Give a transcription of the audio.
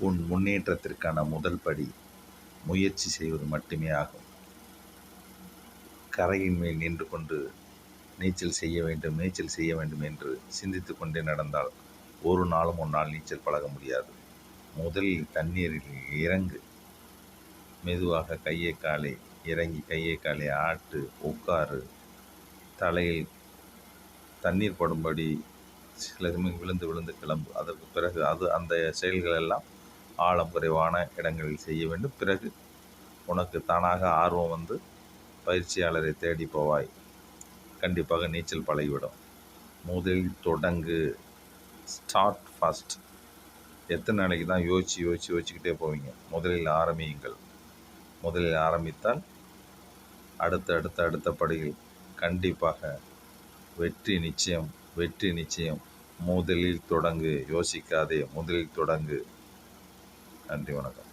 உன் முன்னேற்றத்திற்கான முதல் படி முயற்சி செய்வது மட்டுமே ஆகும். கரையின் மேல் நின்று கொண்டு நீச்சல் செய்ய வேண்டும் என்று சிந்தித்து கொண்டே நடந்தால் ஒரு நாளும் உன்னால் நீச்சல் பழக முடியாது. முதலில் தண்ணீரில் இறங்கு. மெதுவாக கையை காலை இறங்கி கையை காலை ஆட்டு, உட்காரு. தலையில் தண்ணீர் படும்படி சில சமயம் விழுந்து விழுந்து கிளம்பு. அதற்கு பிறகு அந்த செயல்கள் எல்லாம் ஆழம் குறைவான இடங்களில் செய்ய வேண்டும். பிறகு உனக்கு தானாக ஆர்வம் வந்து பயிற்சியாளரை தேடி போவாய். கண்டிப்பாக நீச்சல் பழகிவிடும். முதலில் தொடங்கு. Start fast. எத்தனை நாளைக்கு தான் யோசிச்சுக்கிட்டே போவீங்க? முதலில் ஆரம்பியுங்கள். முதலில் ஆரம்பித்தால் அடுத்த படியில் கண்டிப்பாக வெற்றி நிச்சயம். முதலில் தொடங்கு. யோசிக்காதே, முதலில் தொடங்கு. நன்றி, வணக்கம்.